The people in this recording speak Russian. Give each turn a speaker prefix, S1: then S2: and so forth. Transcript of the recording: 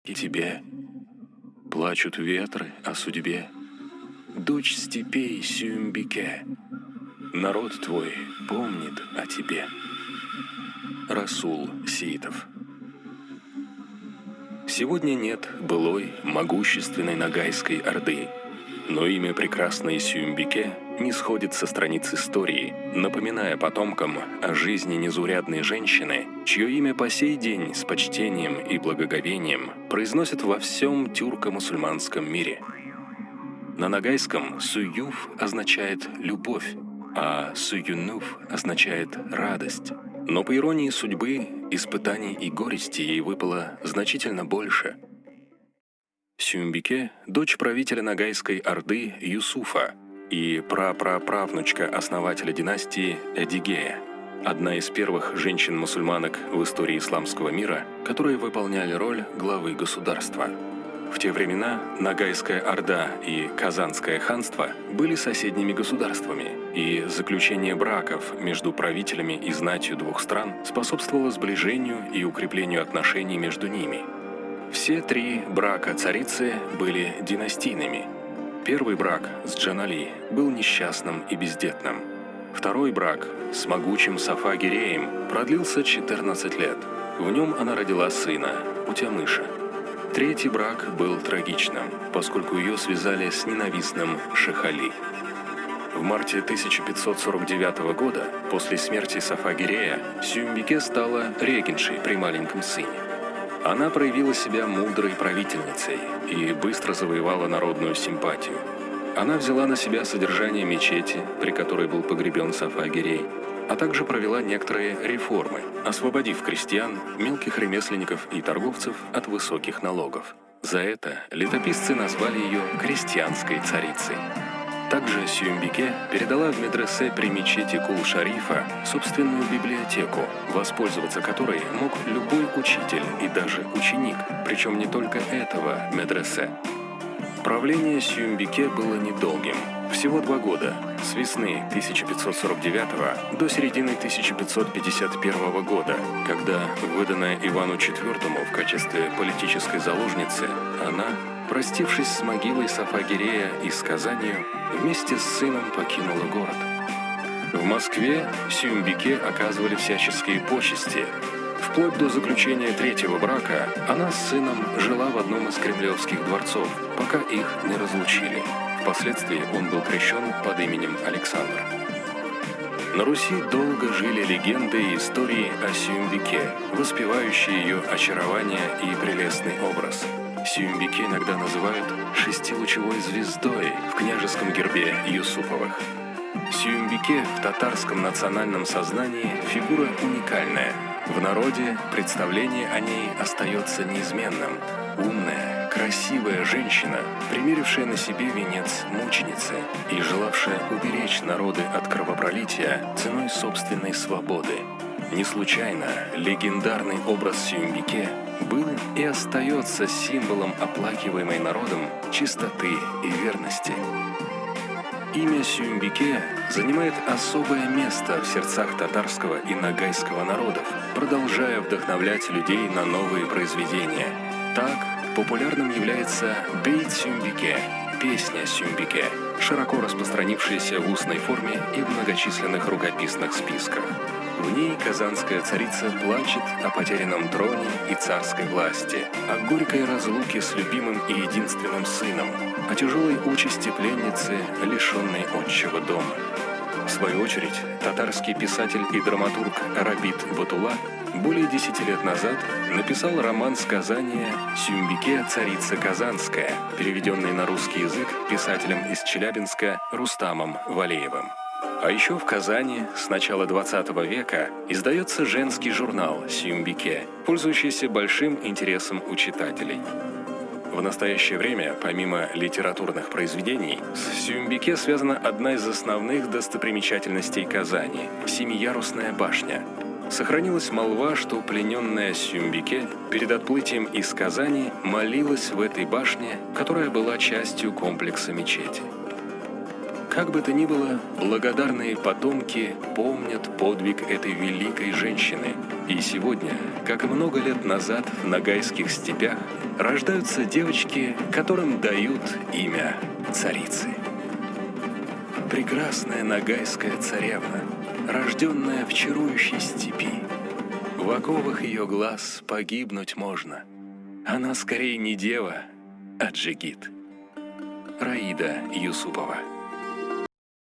S1: и тебе. Плачут ветры о судьбе. Дочь степей Сюмбике, народ твой помнит о тебе. Расул Сеитов. Сегодня нет былой, могущественной Ногайской Орды, но имя прекрасной Сюмбике не сходит со страниц истории, напоминая потомкам о жизни незаурядной женщины, чье имя по сей день с почтением и благоговением произносят во всем тюрко-мусульманском мире. На ногайском «суюф» означает «любовь», а «суюнуф» означает «радость». Но по иронии судьбы, испытаний и горести ей выпало значительно больше. Сюмбике – дочь правителя Ногайской Орды Юсуфа и прапраправнучка основателя династии Эдигея, одна из первых женщин-мусульманок в истории исламского мира, которые выполняли роль главы государства. В те времена Ногайская Орда и Казанское ханство были соседними государствами, и заключение браков между правителями и знатью двух стран способствовало сближению и укреплению отношений между ними. Все три брака царицы были династийными. Первый брак с Джанали был несчастным и бездетным. Второй брак с могучим Сафа-Гиреем продлился 14 лет. В нем она родила сына, Утямыша. Третий брак был трагичным, поскольку ее связали с ненавистным Шехали. В марте 1549 года, после смерти Сафа-Гирея, Сюмбике стала регеншей при маленьком сыне. Она проявила себя мудрой правительницей и быстро завоевала народную симпатию. Она взяла на себя содержание мечети, при которой был погребен Сафа-Гирей, а также провела некоторые реформы, освободив крестьян, мелких ремесленников и торговцев от высоких налогов. За это летописцы назвали ее крестьянской царицей. Также Сюмбике передала в медресе при мечети Кул-Шарифа собственную библиотеку, воспользоваться которой мог любой учитель и даже ученик, причем не только этого медресе. Правление Сюмбике было недолгим, всего 2 года, с весны 1549 до середины 1551 года, когда, выданная Ивану IV в качестве политической заложницы, она, простившись с могилой Сафа-Гирея и с Казанью, вместе с сыном покинула город. В Москве Сюмбике оказывали всяческие почести. Вплоть до заключения третьего брака она с сыном жила в одном из кремлевских дворцов, пока их не разлучили. Впоследствии он был крещен под именем Александр. На Руси долго жили легенды и истории о Сюмбике, воспевающие ее очарование и прелестный образ. Сюмбике иногда называют «шестилучевой звездой» в княжеском гербе Юсуповых. Сюмбике в татарском национальном сознании фигура уникальная. В народе представление о ней остается неизменным. Умная, красивая женщина, примерившая на себе венец мученицы и желавшая уберечь народы от кровопролития ценой собственной свободы. Не случайно легендарный образ Сюмбике был и остается символом оплакиваемой народом чистоты и верности. Имя Сюмбике занимает особое место в сердцах татарского и ногайского народов, продолжая вдохновлять людей на новые произведения. Так, популярным является «Бейт Сюмбике» – «Песня Сюмбике», широко распространившаяся в устной форме и в многочисленных рукописных списках. В ней казанская царица плачет о потерянном троне и царской власти, о горькой разлуке с любимым и единственным сыном, о тяжелой участи пленницы, лишенной отчего дома. В свою очередь, татарский писатель и драматург Рабит Батулла более 10 лет назад написал роман сказания «Сюмбике, царица Казанская», переведенный на русский язык писателем из Челябинска Рустамом Валеевым. А еще в Казани с начала 20 века издается женский журнал «Сюмбике», пользующийся большим интересом у читателей. В настоящее время, помимо литературных произведений, с Сюмбике связана одна из основных достопримечательностей Казани – Семиярусная башня. Сохранилась молва, что плененная Сюмбике перед отплытием из Казани молилась в этой башне, которая была частью комплекса мечети. Как бы то ни было, благодарные потомки помнят подвиг этой великой женщины, И сегодня, как и много лет назад в ногайских степях, рождаются девочки, которым дают имя царицы. Прекрасная ногайская царевна, рожденная в чарующей степи. В оковах ее глаз погибнуть можно. Она скорее не дева, а джигит. Раида Юсупова.